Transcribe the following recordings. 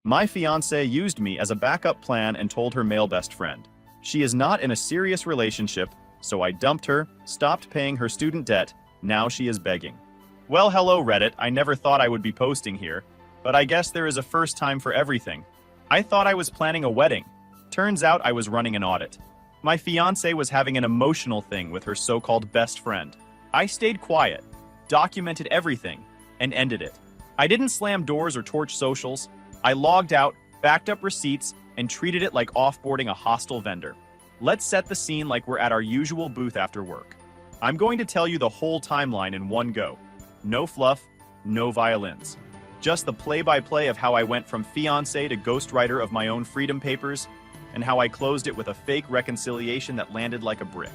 My fiancée used me as a backup plan and told her male best friend. She is not in a serious relationship, so I dumped her, stopped paying her student debt, now she is begging. Well, hello Reddit, I never thought I would be posting here, but I guess there is a first time for everything. I thought I was planning a wedding. Turns out I was running an audit. My fiancée was having an emotional thing with her so-called best friend. I stayed quiet, documented everything, and ended it. I didn't slam doors or torch socials. I logged out, backed up receipts, and treated it like offboarding a hostile vendor. Let's set the scene like we're at our usual booth after work. I'm going to tell you the whole timeline in one go. No fluff, no violins. Just the play-by-play of how I went from fiancé to ghostwriter of my own freedom papers, and how I closed it with a fake reconciliation that landed like a brick.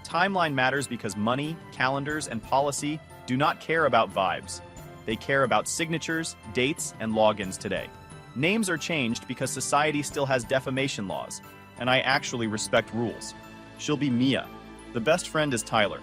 Timeline matters because money, calendars, and policy do not care about vibes. They care about signatures, dates, and logins today. Names are changed because society still has defamation laws, and I actually respect rules. She'll be Mia. The best friend is Tyler.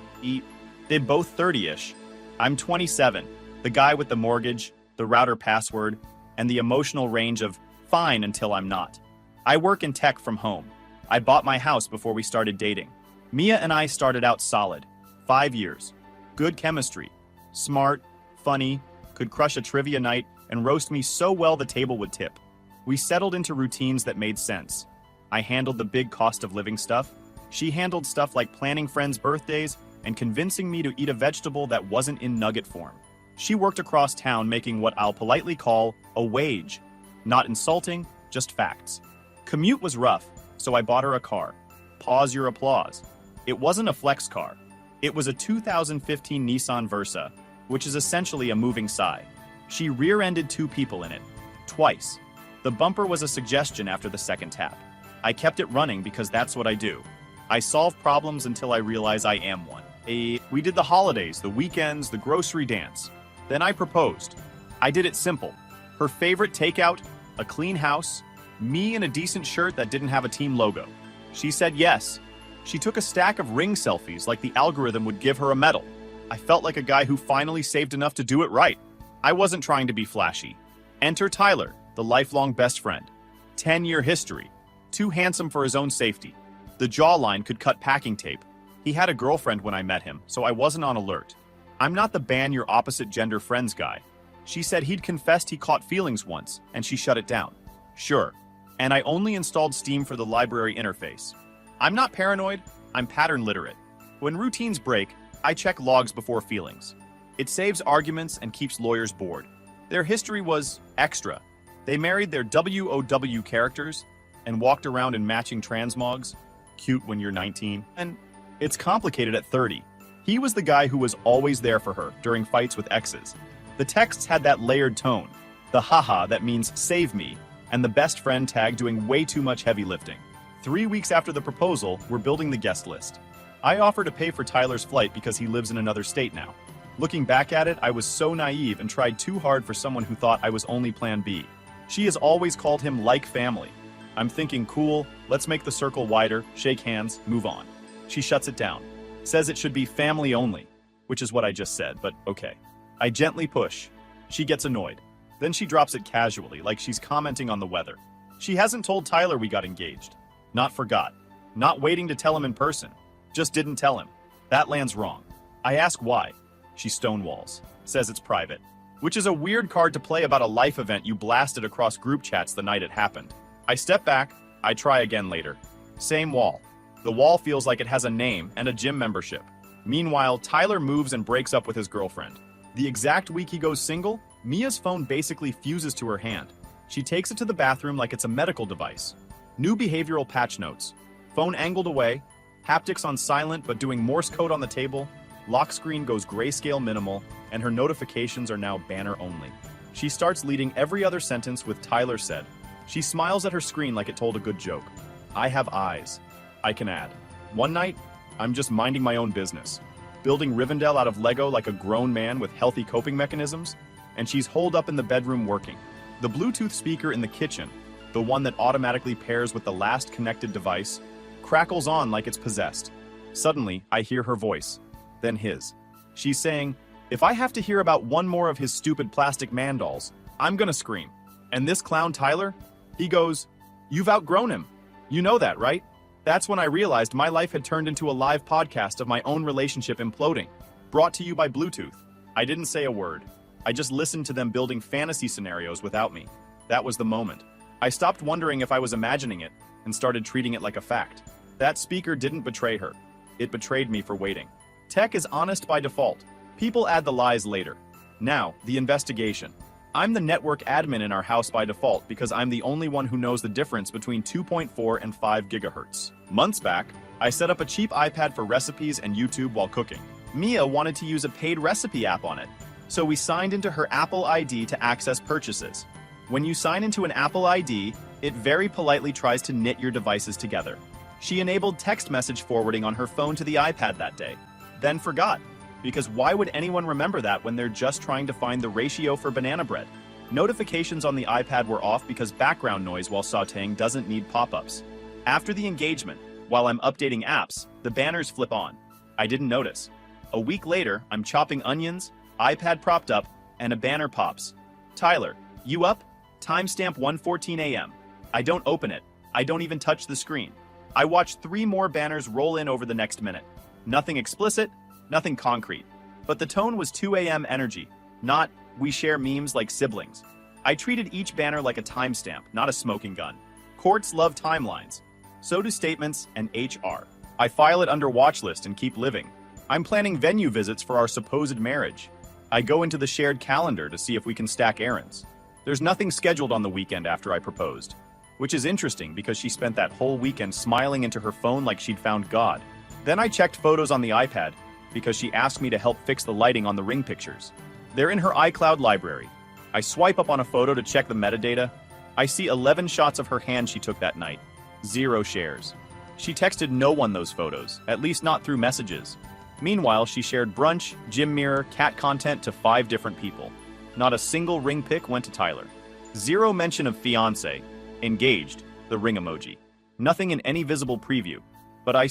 They're both 30-ish. I'm 27, the guy with the mortgage, the router password, and the emotional range of fine until I'm not. I work in tech from home. I bought my house before we started dating. Mia and I started out solid. 5 years. Good chemistry. Smart, funny, could crush a trivia night, and roast me so well the table would tip. We settled into routines that made sense. I handled the big cost of living stuff. She handled stuff like planning friends' birthdays and convincing me to eat a vegetable that wasn't in nugget form. She worked across town making what I'll politely call a wage. Not insulting, just facts. Commute was rough, so I bought her a car. Pause your applause. It wasn't a flex car. It was a 2015 Nissan Versa, which is essentially a moving sigh. She rear-ended 2 people in it. Twice. The bumper was a suggestion after the second tap. I kept it running because that's what I do. I solve problems until I realize I am one. We did the holidays, the weekends, the grocery dance. Then I proposed. I did it simple. Her favorite takeout, a clean house, me in a decent shirt that didn't have a team logo. She said yes. She took a stack of ring selfies like the algorithm would give her a medal. I felt like a guy who finally saved enough to do it right. I wasn't trying to be flashy. Enter Tyler, the lifelong best friend. 10-year history. Too handsome for his own safety. The jawline could cut packing tape. He had a girlfriend when I met him, so I wasn't on alert. I'm not the ban your opposite gender friends guy. She said he'd confessed he caught feelings once, and she shut it down. Sure. And I only installed Steam for the library interface. I'm not paranoid, I'm pattern literate. When routines break, I check logs before feelings. It saves arguments and keeps lawyers bored. Their history was extra. They married their WOW characters and walked around in matching transmogs. Cute when you're 19. And it's complicated at 30. He was the guy who was always there for her during fights with exes. The texts had that layered tone. The haha that means save me, and the best friend tag doing way too much heavy lifting. 3 weeks after the proposal, we're building the guest list. I offer to pay for Tyler's flight because he lives in another state now. Looking back at it, I was so naive and tried too hard for someone who thought I was only plan B. She has always called him like family. I'm thinking, cool, let's make the circle wider, shake hands, move on. She shuts it down. Says it should be family only, which is what I just said, but okay. I gently push. She gets annoyed. Then she drops it casually, like she's commenting on the weather. She hasn't told Tyler we got engaged. Not forgot. Not waiting to tell him in person. Just didn't tell him. That lands wrong. I ask why. She stonewalls. Says it's private. Which is a weird card to play about a life event you blasted across group chats the night it happened. I step back. I try again later. Same wall. The wall feels like it has a name and a gym membership. Meanwhile, Tyler moves and breaks up with his girlfriend. The exact week he goes single, Mia's phone basically fuses to her hand. She takes it to the bathroom like it's a medical device. New behavioral patch notes. Phone angled away. Haptics on silent but doing Morse code on the table. Lock screen goes grayscale minimal, and her notifications are now banner only. She starts leading every other sentence with Tyler said. She smiles at her screen like it told a good joke. I have eyes. I can add. One night, I'm just minding my own business. Building Rivendell out of Lego like a grown man with healthy coping mechanisms, and she's holed up in the bedroom working. The Bluetooth speaker in the kitchen, the one that automatically pairs with the last connected device, crackles on like it's possessed. Suddenly, I hear her voice, then his. She's saying, if I have to hear about one more of his stupid plastic man dolls, I'm gonna scream. And this clown Tyler? He goes, "You've outgrown him. You know that, right?" That's when I realized my life had turned into a live podcast of my own relationship imploding, brought to you by Bluetooth. I didn't say a word. I just listened to them building fantasy scenarios without me. That was the moment. I stopped wondering if I was imagining it and started treating it like a fact. That speaker didn't betray her. It betrayed me for waiting. Tech is honest by default. People add the lies later. Now, the investigation. I'm the network admin in our house by default because I'm the only one who knows the difference between 2.4 and 5 gigahertz. Months back, I set up a cheap iPad for recipes and YouTube while cooking. Mia wanted to use a paid recipe app on it, so we signed into her Apple ID to access purchases. When you sign into an Apple ID, it very politely tries to knit your devices together. She enabled text message forwarding on her phone to the iPad that day, then forgot. Because why would anyone remember that when they're just trying to find the ratio for banana bread? Notifications on the iPad were off because background noise while sautéing doesn't need pop-ups. After the engagement, while I'm updating apps, the banners flip on. I didn't notice. A week later, I'm chopping onions, iPad propped up, and a banner pops. "Tyler, you up? Timestamp 1:14 a.m. I don't open it. I don't even touch the screen. I watch 3 more banners roll in over the next minute. Nothing explicit, nothing concrete. But the tone was 2 a.m. energy, not we share memes like siblings. I treated each banner like a timestamp, not a smoking gun. Courts love timelines. So do statements and HR. I file it under watch list and keep living. I'm planning venue visits for our supposed marriage. I go into the shared calendar to see if we can stack errands. There's nothing scheduled on the weekend after I proposed, which is interesting because she spent that whole weekend smiling into her phone like she'd found God. Then I checked photos on the iPad because she asked me to help fix the lighting on the ring pictures. They're in her iCloud library. I swipe up on a photo to check the metadata. I see 11 shots of her hand she took that night. 0 shares. She texted no one those photos, at least not through messages. Meanwhile, she shared brunch, gym mirror, cat content to 5 different people. Not a single ring pic went to Tyler. 0 mention of fiancé, engaged, the ring emoji. Nothing in any visible preview. But I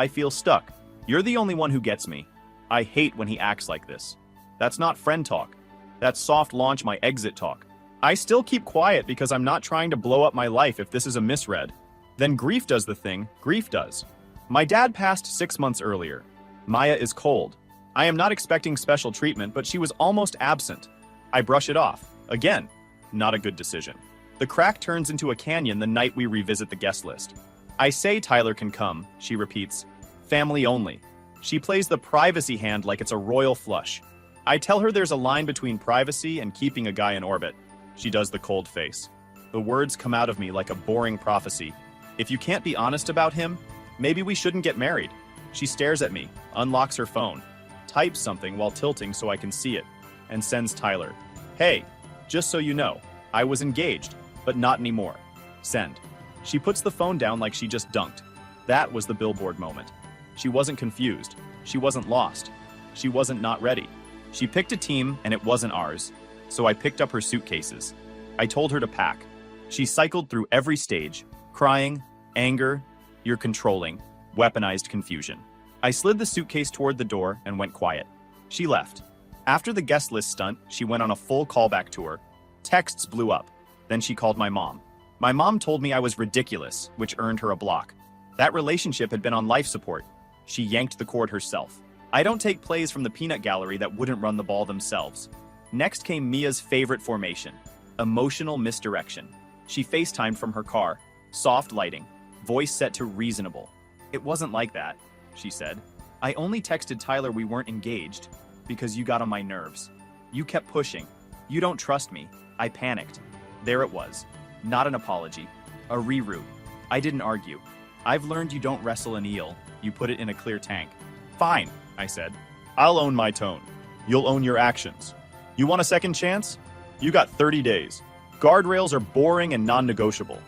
feel stuck. You're the only one who gets me. I hate when he acts like this. That's not friend talk. That's soft launch my exit talk. I still keep quiet because I'm not trying to blow up my life if this is a misread. Then grief does the thing grief does. My dad passed 6 months earlier. Maya is cold. I am not expecting special treatment, but she was almost absent. I brush it off. Again, not a good decision. The crack turns into a canyon the night we revisit the guest list. I say Tyler can come, she repeats. Family only. She plays the privacy hand like it's a royal flush. I tell her there's a line between privacy and keeping a guy in orbit. She does the cold face. The words come out of me like a boring prophecy. If you can't be honest about him, maybe we shouldn't get married. She stares at me, unlocks her phone, types something while tilting so I can see it, and sends Tyler. Hey, just so you know, I was engaged, but not anymore. Send. She puts the phone down like she just dunked. That was the billboard moment. She wasn't confused. She wasn't lost. She wasn't not ready. She picked a team and it wasn't ours. So I picked up her suitcases. I told her to pack. She cycled through every stage, crying, anger, you're controlling, weaponized confusion. I slid the suitcase toward the door and went quiet. She left. After the guest list stunt, she went on a full callback tour. Texts blew up. Then she called my mom. My mom told me I was ridiculous, which earned her a block. That relationship had been on life support. She yanked the cord herself. I don't take plays from the peanut gallery that wouldn't run the ball themselves. Next came Mia's favorite formation, emotional misdirection. She FaceTimed from her car, soft lighting, voice set to reasonable. It wasn't like that, she said. I only texted Tyler we weren't engaged because you got on my nerves. You kept pushing. You don't trust me. I panicked. There it was. Not an apology. A reroute. I didn't argue. I've learned you don't wrestle an eel. You put it in a clear tank. Fine, I said. I'll own my tone. You'll own your actions. You want a second chance? You got 30 days. Guardrails are boring and non-negotiable.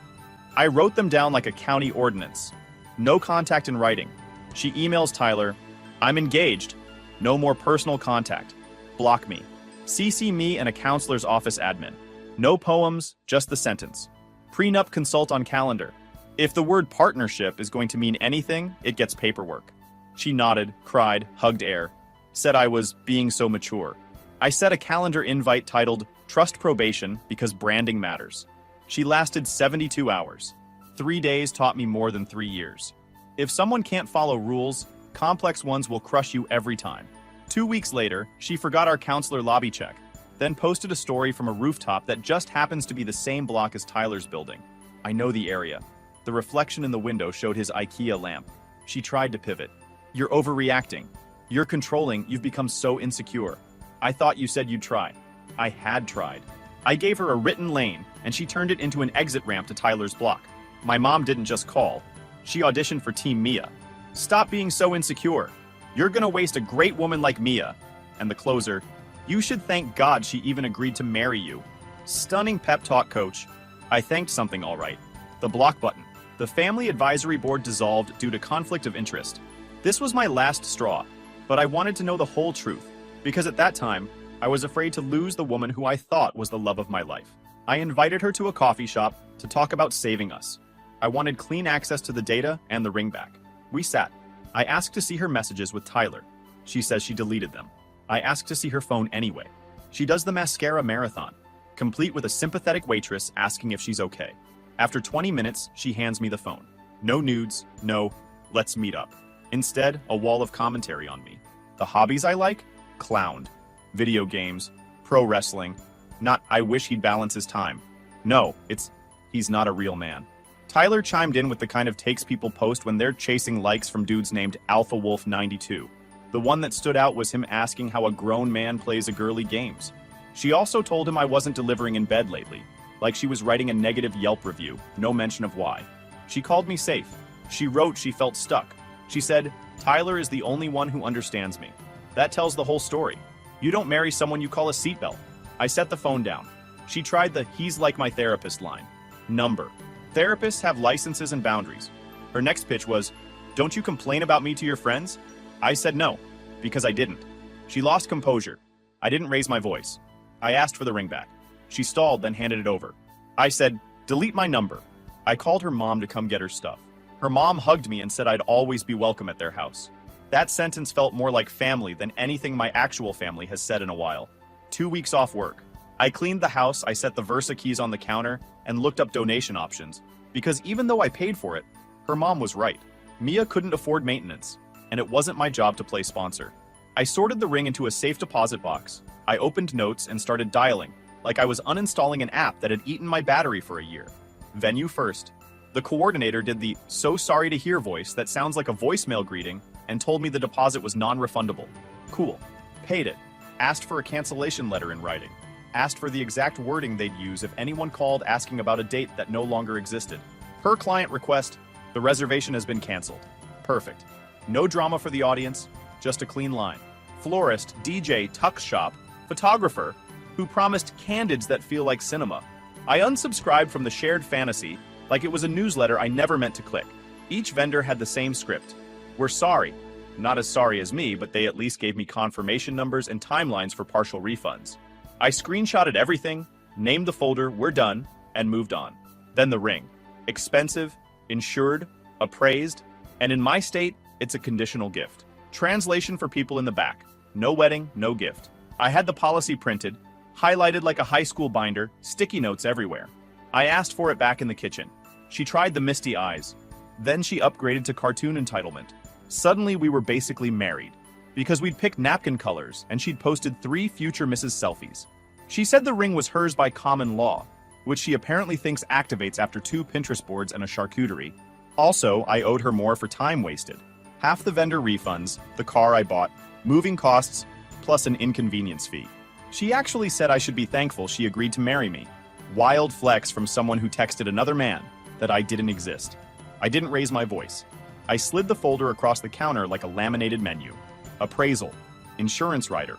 I wrote them down like a county ordinance. No contact in writing. She emails Tyler, I'm engaged. No more personal contact. Block me. CC me and a counselor's office admin. No poems, just the sentence. Prenup consult on calendar. If the word partnership is going to mean anything, it gets paperwork. She nodded, cried, hugged air, said I was being so mature. I set a calendar invite titled Trust probation because branding matters. She lasted 72 hours. 3 days taught me more than 3 years. If someone can't follow rules, complex ones will crush you every time. 2 weeks later, she forgot our counselor lobby check, then posted a story from a rooftop that just happens to be the same block as Tyler's building. I know the area. The reflection in the window showed his IKEA lamp. She tried to pivot. You're overreacting. You're controlling. You've become so insecure. I thought you said you'd try. I had tried. I gave her a written lane, and she turned it into an exit ramp to Tyler's block. My mom didn't just call. She auditioned for Team Mia. Stop being so insecure. You're gonna waste a great woman like Mia. And the closer, you should thank God she even agreed to marry you. Stunning pep talk, coach. I thanked something all right. The block button. The family advisory board dissolved due to conflict of interest. This was my last straw, but I wanted to know the whole truth, because at that time, I was afraid to lose the woman who I thought was the love of my life. I invited her to a coffee shop to talk about saving us. I wanted clean access to the data and the ring back. We sat. I asked to see her messages with Tyler. She says she deleted them. I asked to see her phone anyway. She does the mascara marathon, complete with a sympathetic waitress asking if she's okay. After 20 minutes, she hands me the phone. No nudes, no, let's meet up. Instead, a wall of commentary on me. The hobbies I like? Clowned. Video games, pro wrestling. Not, I wish he'd balance his time. No, it's, he's not a real man. Tyler chimed in with the kind of takes people post when they're chasing likes from dudes named Alpha Wolf 92. The one that stood out was him asking how a grown man plays a girly games. She also told him I wasn't delivering in bed lately, like she was writing a negative Yelp review, no mention of why. She called me safe. She wrote she felt stuck. She said, Tyler is the only one who understands me. That tells the whole story. You don't marry someone you call a seatbelt. I set the phone down. She tried the he's like my therapist line. Number. Therapists have licenses and boundaries. Her next pitch was, don't you complain about me to your friends? I said no, because I didn't. She lost composure. I didn't raise my voice. I asked for the ring back. She stalled, then handed it over. I said, delete my number. I called her mom to come get her stuff. Her mom hugged me and said I'd always be welcome at their house. That sentence felt more like family than anything my actual family has said in a while. 2 weeks off work. I cleaned the house, I set the Versa keys on the counter, and looked up donation options. Because even though I paid for it, her mom was right. Mia couldn't afford maintenance, and it wasn't my job to play sponsor. I sorted the ring into a safe deposit box. I opened notes and started dialing, like I was uninstalling an app that had eaten my battery for a year. Venue first. The coordinator did the "so sorry to hear" voice that sounds like a voicemail greeting and told me the deposit was non-refundable. Cool. Paid it. Asked for a cancellation letter in writing. Asked for the exact wording they'd use if anyone called asking about a date that no longer existed. Per client request, the reservation has been canceled. Perfect. No drama for the audience, just a clean line. Florist, DJ, tuck shop, photographer, who promised candids that feel like cinema. I unsubscribed from the shared fantasy like it was a newsletter I never meant to click. Each vendor had the same script. We're sorry. Not as sorry as me, but they at least gave me confirmation numbers and timelines for partial refunds. I screenshotted everything, named the folder, we're done, and moved on. Then the ring. Expensive, insured, appraised, and in my state, it's a conditional gift. Translation for people in the back. No wedding, no gift. I had the policy printed, highlighted like a high school binder, sticky notes everywhere. I asked for it back in the kitchen. She tried the misty eyes. Then she upgraded to cartoon entitlement. Suddenly we were basically married, because we'd picked napkin colors and she'd posted 3 future Mrs. selfies. She said the ring was hers by common law, which she apparently thinks activates after 2 Pinterest boards and a charcuterie. Also, I owed her more for time wasted. Half the vendor refunds, the car I bought, moving costs, plus an inconvenience fee. She actually said I should be thankful she agreed to marry me. Wild flex from someone who texted another man that I didn't exist. I didn't raise my voice. I slid the folder across the counter like a laminated menu. Appraisal. Insurance rider.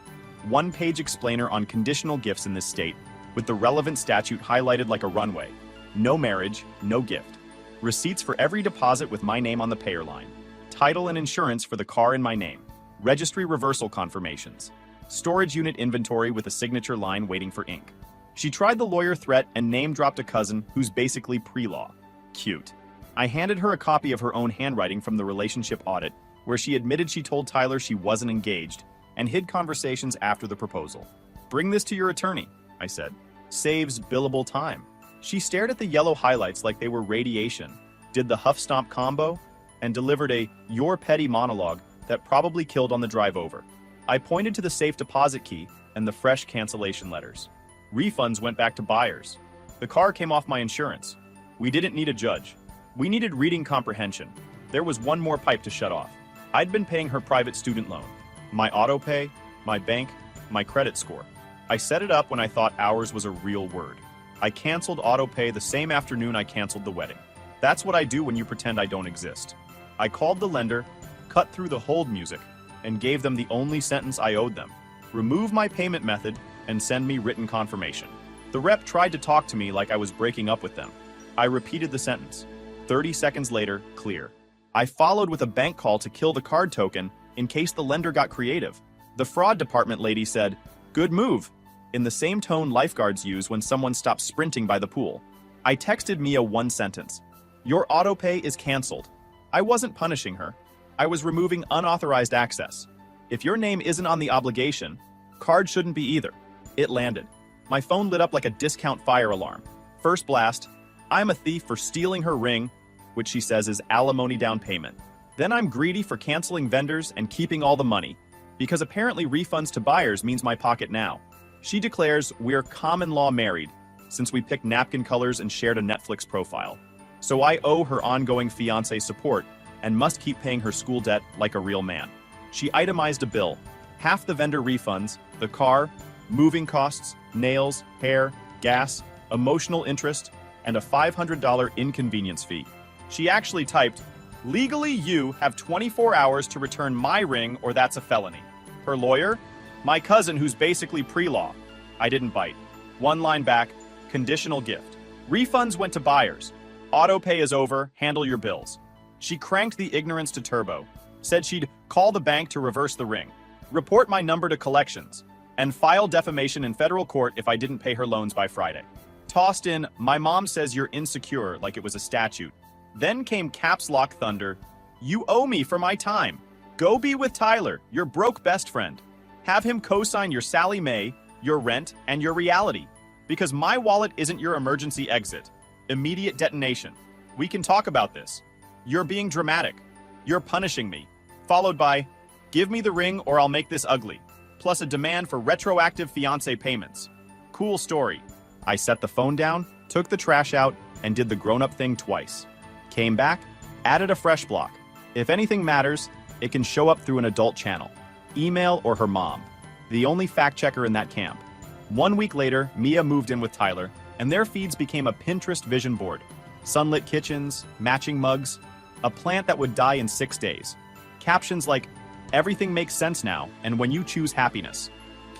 1-page explainer on conditional gifts in this state, with the relevant statute highlighted like a runway. No marriage, no gift. Receipts for every deposit with my name on the payer line. Title and insurance for the car in my name. Registry reversal confirmations. Storage unit inventory with a signature line waiting for ink. She tried the lawyer threat and name-dropped a cousin who's basically pre-law. Cute. I handed her a copy of her own handwriting from the relationship audit, where she admitted she told Tyler she wasn't engaged and hid conversations after the proposal. Bring this to your attorney, I said. Saves billable time. She stared at the yellow highlights like they were radiation, did the huff stomp combo, and delivered a "your petty" monologue that probably killed on the drive over. I pointed to the safe deposit key and the fresh cancellation letters. Refunds went back to buyers. The car came off my insurance. We didn't need a judge. We needed reading comprehension. There was one more pipe to shut off. I'd been paying her private student loan, my auto pay, my bank, my credit score. I set it up when I thought ours was a real word. I canceled auto pay the same afternoon I canceled the wedding. That's what I do when you pretend I don't exist. I called the lender, cut through the hold music, and gave them the only sentence I owed them. Remove my payment method and send me written confirmation. The rep tried to talk to me like I was breaking up with them. I repeated the sentence. 30 seconds later, clear. I followed with a bank call to kill the card token in case the lender got creative. The fraud department lady said, "Good move," in the same tone lifeguards use when someone stops sprinting by the pool. I texted Mia one sentence. "Your auto pay is canceled." I wasn't punishing her. I was removing unauthorized access. If your name isn't on the obligation, card shouldn't be either. It landed. My phone lit up like a discount fire alarm. First blast, I'm a thief for stealing her ring, which she says is alimony down payment. Then I'm greedy for canceling vendors and keeping all the money, because apparently refunds to buyers means my pocket now. She declares we're common law married, since we picked napkin colors and shared a Netflix profile. So I owe her ongoing fiancé support and must keep paying her school debt like a real man. She itemized a bill, half the vendor refunds, the car, moving costs, nails, hair, gas, emotional interest, and a $500 inconvenience fee. She actually typed, "Legally, you have 24 hours to return my ring or that's a felony." Her lawyer? My cousin who's basically pre-law. I didn't bite. One line back, conditional gift. Refunds went to buyers. Auto pay is over, handle your bills. She cranked the ignorance to turbo, said she'd call the bank to reverse the ring, report my number to collections, and file defamation in federal court if I didn't pay her loans by Friday. Tossed in, "My mom says you're insecure," like it was a statute. Then came caps lock thunder, "You owe me for my time. Go be with Tyler, your broke best friend. Have him co-sign your Sally Mae, your rent, and your reality. Because my wallet isn't your emergency exit." Immediate detonation. "We can talk about this. You're being dramatic. You're punishing me." Followed by, "Give me the ring or I'll make this ugly." Plus a demand for retroactive fiancé payments. Cool story. I set the phone down, took the trash out, and did the grown-up thing twice. Came back, added a fresh block. If anything matters, it can show up through an adult channel. Email or her mom. The only fact-checker in that camp. 1 week later, Mia moved in with Tyler, and their feeds became a Pinterest vision board. Sunlit kitchens, matching mugs, a plant that would die in 6 days. Captions like, "Everything makes sense now, and when you choose happiness."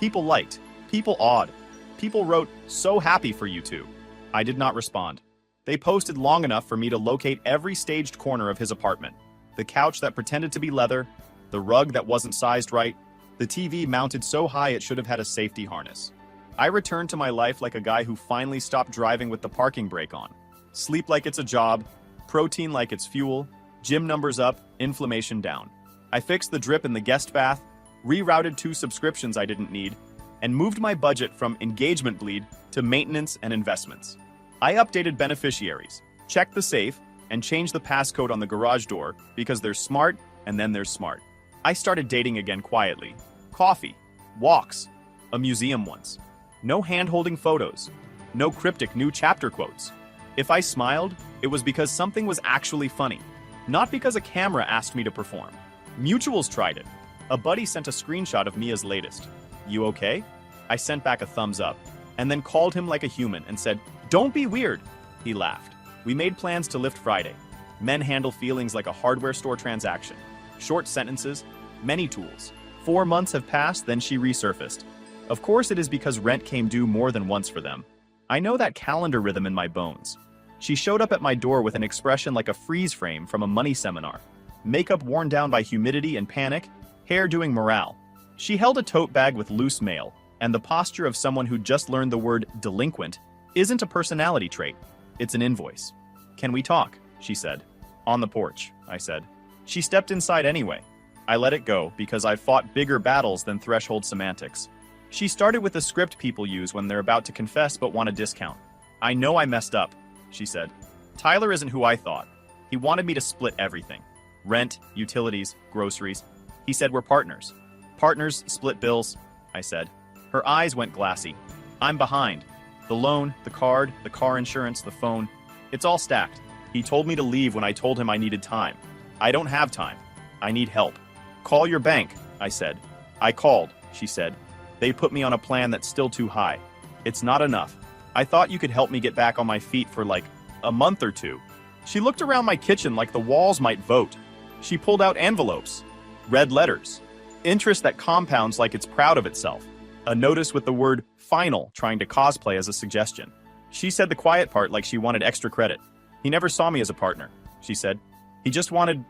People liked, people awed. People wrote, "So happy for you two." I did not respond. They posted long enough for me to locate every staged corner of his apartment. The couch that pretended to be leather, the rug that wasn't sized right, the TV mounted so high it should have had a safety harness. I returned to my life like a guy who finally stopped driving with the parking brake on. Sleep like it's a job, protein like it's fuel, gym numbers up, inflammation down. I fixed the drip in the guest bath, rerouted 2 subscriptions I didn't need, and moved my budget from engagement bleed to maintenance and investments. I updated beneficiaries, checked the safe, and changed the passcode on the garage door because there's smart and then there's smart. I started dating again quietly. Coffee, walks, a museum once. No hand-holding photos, no cryptic new chapter quotes. If I smiled, it was because something was actually funny, not because a camera asked me to perform. Mutuals tried it. A buddy sent a screenshot of Mia's latest. "You okay?" I sent back a thumbs up, and then called him like a human and said, "Don't be weird." He laughed. We made plans to lift Friday. Men handle feelings like a hardware store transaction. Short sentences, many tools. 4 months have passed, then she resurfaced. Of course it is because rent came due more than once for them. I know that calendar rhythm in my bones. She showed up at my door with an expression like a freeze frame from a money seminar. Makeup worn down by humidity and panic, hair doing morale. She held a tote bag with loose mail, and the posture of someone who just learned the word delinquent isn't a personality trait, it's an invoice. "Can we talk?" she said. "On the porch," I said. She stepped inside anyway. I let it go because I've fought bigger battles than threshold semantics. She started with the script people use when they're about to confess but want a discount. I know I messed up, she said. Tyler isn't who I thought. He wanted me to split everything. Rent, utilities, groceries. He said we're partners. Partners split bills, I said. Her eyes went glassy. I'm behind. The loan, the card, the car insurance, the phone. It's all stacked. He told me to leave when I told him I needed time. I don't have time. I need help. Call your bank, I said. I called, she said. They put me on a plan that's still too high. It's not enough. I thought you could help me get back on my feet for like a month or two. She looked around my kitchen like the walls might vote. She pulled out envelopes. Red letters. Interest that compounds like it's proud of itself. A notice with the word final trying to cosplay as a suggestion. She said the quiet part like she wanted extra credit. He never saw me as a partner, she said. He just wanted,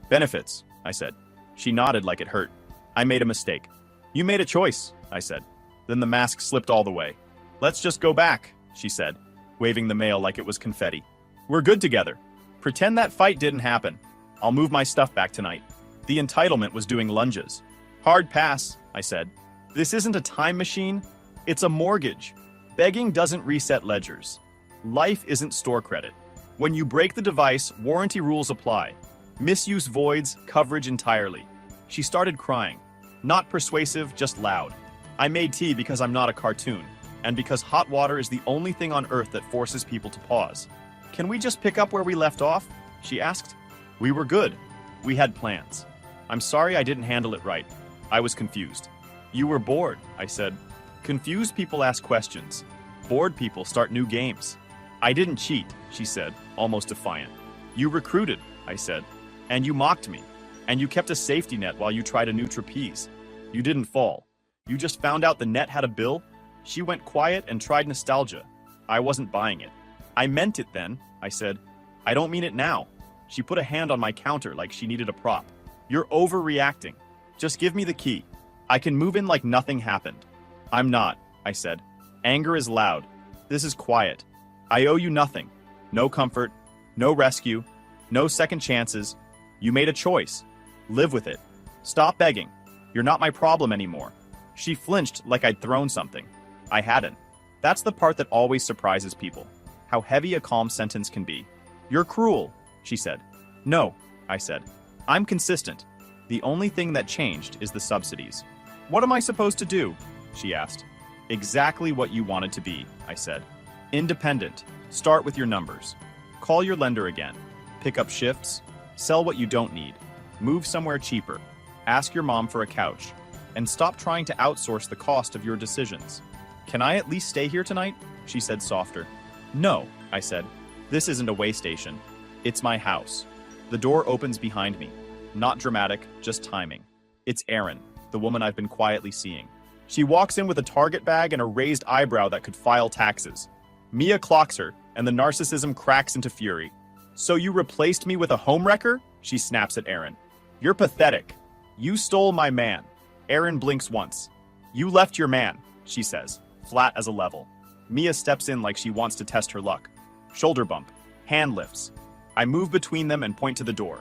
benefits, I said. She nodded like it hurt. I made a mistake. You made a choice, I said. Then the mask slipped all the way. Let's just go back, she said, waving the mail like it was confetti. We're good together. Pretend that fight didn't happen. I'll move my stuff back tonight. The entitlement was doing lunges. Hard pass, I said. This isn't a time machine. It's a mortgage. Begging doesn't reset ledgers. Life isn't store credit. When you break the device, warranty rules apply. Misuse voids coverage entirely. She started crying. Not persuasive, just loud. I made tea because I'm not a cartoon, and because hot water is the only thing on earth that forces people to pause. Can we just pick up where we left off? She asked. We were good. We had plans. I'm sorry I didn't handle it right. I was confused. You were bored, I said. Confused people ask questions. Bored people start new games. I didn't cheat, she said, almost defiant. You recruited, I said. And you mocked me. And you kept a safety net while you tried a new trapeze. You didn't fall. You just found out the net had a bill? She went quiet and tried nostalgia. I wasn't buying it. I meant it then, I said. I don't mean it now. She put a hand on my counter like she needed a prop. You're overreacting. Just give me the key. I can move in like nothing happened. I'm not, I said. Anger is loud. This is quiet. I owe you nothing. No comfort, no rescue, no second chances. You made a choice. Live with it. Stop begging. You're not my problem anymore. She flinched like I'd thrown something. I hadn't. That's the part that always surprises people. How heavy a calm sentence can be. You're cruel, she said. No, I said. I'm consistent. The only thing that changed is the subsidies. What am I supposed to do? She asked. Exactly what you wanted to be, I said. Independent. Start with your numbers. Call your lender again. Pick up shifts. Sell what you don't need. Move somewhere cheaper. Ask your mom for a couch. And stop trying to outsource the cost of your decisions. Can I at least stay here tonight? She said softer. No, I said. This isn't a way station. It's my house. The door opens behind me. Not dramatic, just timing. It's Erin, the woman I've been quietly seeing. She walks in with a Target bag and a raised eyebrow that could file taxes. Mia clocks her, and the narcissism cracks into fury. So you replaced me with a homewrecker? She snaps at Erin. You're pathetic. You stole my man. Erin blinks once. You left your man, she says, flat as a level. Mia steps in like she wants to test her luck. Shoulder bump. Hand lifts. I move between them and point to the door.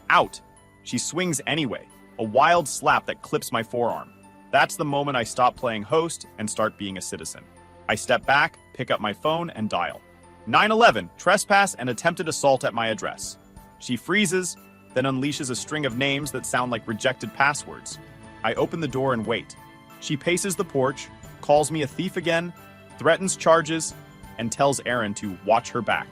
Out! She swings anyway, a wild slap that clips my forearm. That's the moment I stop playing host and start being a citizen. I step back, pick up my phone, and dial. 911, trespass and attempted assault at my address. She freezes, then unleashes a string of names that sound like rejected passwords. I open the door and wait. She paces the porch, calls me a thief again, threatens charges, and tells Erin to watch her back.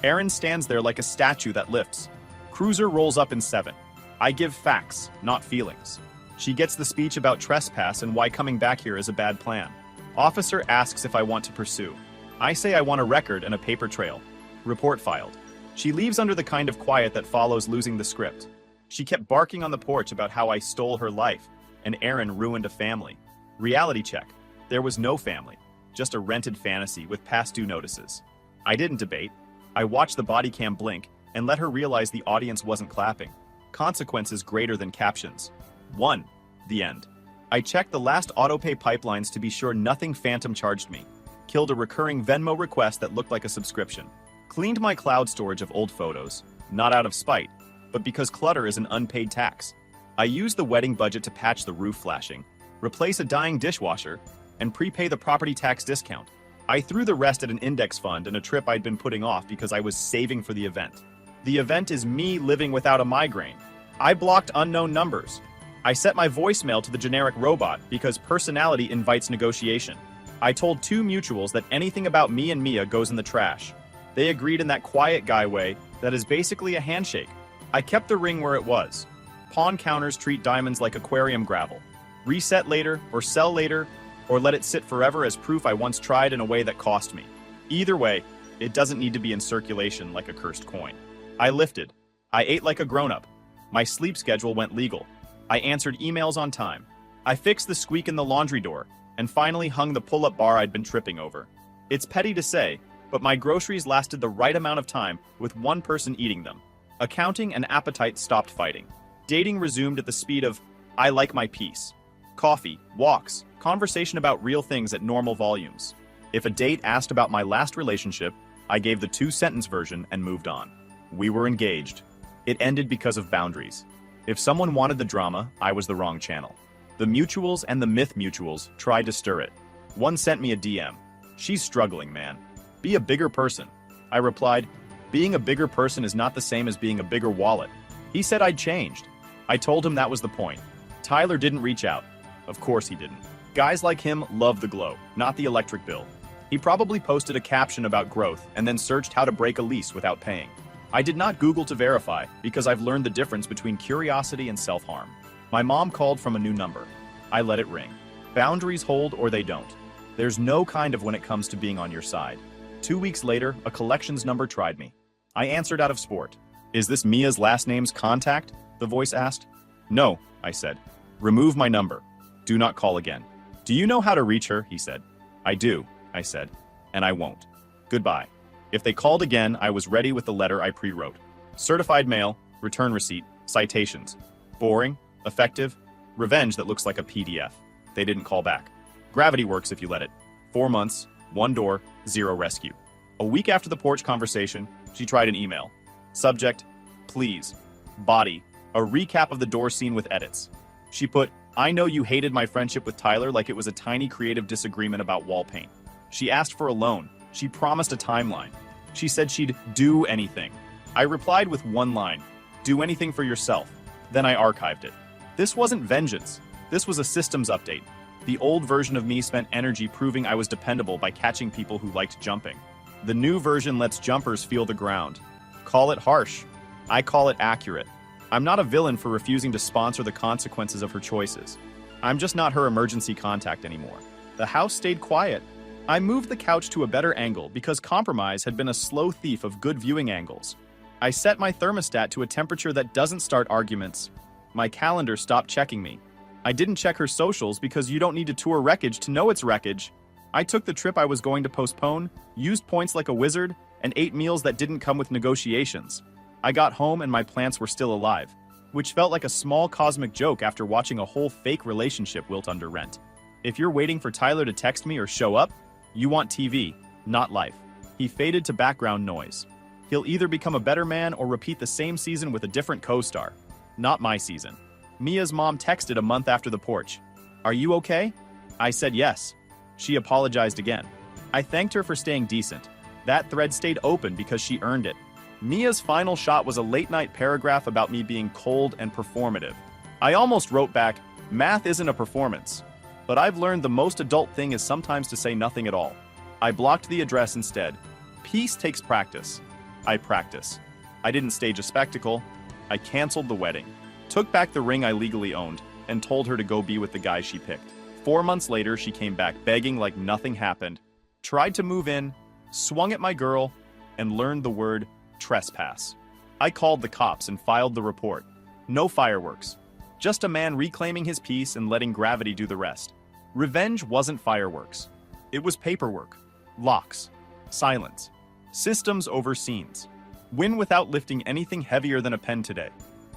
Erin stands there like a statue that lifts. Cruiser rolls up in 7. I give facts, not feelings. She gets the speech about trespass and why coming back here is a bad plan. Officer asks if I want to pursue. I say I want a record and a paper trail. Report filed. She leaves under the kind of quiet that follows losing the script. She kept barking on the porch about how I stole her life, and Erin ruined a family. Reality check. There was no family, just a rented fantasy with past due notices. I didn't debate. I watched the body cam blink and let her realize the audience wasn't clapping. Consequences greater than captions. 1. The end. I checked the last autopay pipelines to be sure nothing phantom charged me. Killed a recurring Venmo request that looked like a subscription. Cleaned my cloud storage of old photos, not out of spite, but because clutter is an unpaid tax. I used the wedding budget to patch the roof flashing. replace a dying dishwasher, and prepay the property tax discount. I threw the rest at an index fund and a trip I'd been putting off because I was saving for the event. The event is me living without a migraine. I blocked unknown numbers. I set my voicemail to the generic robot because personality invites negotiation. I told 2 mutuals that anything about me and Mia goes in the trash. They agreed in that quiet guy way that is basically a handshake. I kept the ring where it was. Pawn counters treat diamonds like aquarium gravel. Reset later, or sell later, or let it sit forever as proof I once tried in a way that cost me. Either way, it doesn't need to be in circulation like a cursed coin. I lifted. I ate like a grown-up. My sleep schedule went legal. I answered emails on time. I fixed the squeak in the laundry door, and finally hung the pull-up bar I'd been tripping over. It's petty to say, but my groceries lasted the right amount of time with one person eating them. Accounting and appetite stopped fighting. Dating resumed at the speed of, I like my peace. Coffee, walks, conversation about real things at normal volumes. If a date asked about my last relationship, I gave the 2-sentence version and moved on. We were engaged. It ended because of boundaries. If someone wanted the drama, I was the wrong channel. The mutuals and the myth mutuals tried to stir it. One sent me a DM. She's struggling, man. Be a bigger person. I replied, being a bigger person is not the same as being a bigger wallet. He said I'd changed. I told him that was the point. Tyler didn't reach out. Of course he didn't. Guys like him love the glow, not the electric bill. He probably posted a caption about growth and then searched how to break a lease without paying. I did not Google to verify because I've learned the difference between curiosity and self-harm. My mom called from a new number. I let it ring. Boundaries hold or they don't. There's no kind of when it comes to being on your side. 2 weeks later, a collections number tried me. I answered out of sport. Is this Mia's last name's contact? The voice asked. No, I said. Remove my number. Do not call again. Do you know how to reach her? He said. I do, I said. And I won't. Goodbye. If they called again, I was ready with the letter I pre-wrote. Certified mail, return receipt, citations. Boring, effective, revenge that looks like a PDF. They didn't call back. Gravity works if you let it. 4 months, 1 door, 0 rescue. A week after the porch conversation, she tried an email. Subject, please. Body, a recap of the door scene with edits. She put, I know you hated my friendship with Tyler like it was a tiny creative disagreement about wall paint. She asked for a loan. She promised a timeline. She said she'd do anything. I replied with 1 line, do anything for yourself. Then I archived it. This wasn't vengeance. This was a systems update. The old version of me spent energy proving I was dependable by catching people who liked jumping. The new version lets jumpers feel the ground. Call it harsh. I call it accurate. I'm not a villain for refusing to sponsor the consequences of her choices. I'm just not her emergency contact anymore. The house stayed quiet. I moved the couch to a better angle because compromise had been a slow thief of good viewing angles. I set my thermostat to a temperature that doesn't start arguments. My calendar stopped checking me. I didn't check her socials because you don't need to tour wreckage to know it's wreckage. I took the trip I was going to postpone, used points like a wizard, and ate meals that didn't come with negotiations. I got home and my plants were still alive, which felt like a small cosmic joke after watching a whole fake relationship wilt under rent. If you're waiting for Tyler to text me or show up, you want TV, not life. He faded to background noise. He'll either become a better man or repeat the same season with a different co-star. Not my season. Mia's mom texted a month after the porch. Are you okay? I said yes. She apologized again. I thanked her for staying decent. That thread stayed open because she earned it. Mia's final shot was a late-night paragraph about me being cold and performative. I almost wrote back, math isn't a performance. But I've learned the most adult thing is sometimes to say nothing at all. I blocked the address instead. Peace takes practice. I practice. I didn't stage a spectacle. I canceled the wedding, took back the ring I legally owned, and told her to go be with the guy she picked. 4 months later, she came back begging like nothing happened, tried to move in, swung at my girl, and learned the word trespass. I called the cops and filed the report. No fireworks. Just a man reclaiming his peace and letting gravity do the rest. Revenge wasn't fireworks. It was paperwork, locks, silence, systems over scenes. Win without lifting anything heavier than a pen today.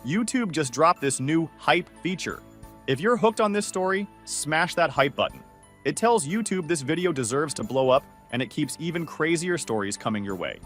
YouTube just dropped this new hype feature. If you're hooked on this story, smash that hype button. It tells YouTube this video deserves to blow up, and it keeps even crazier stories coming your way.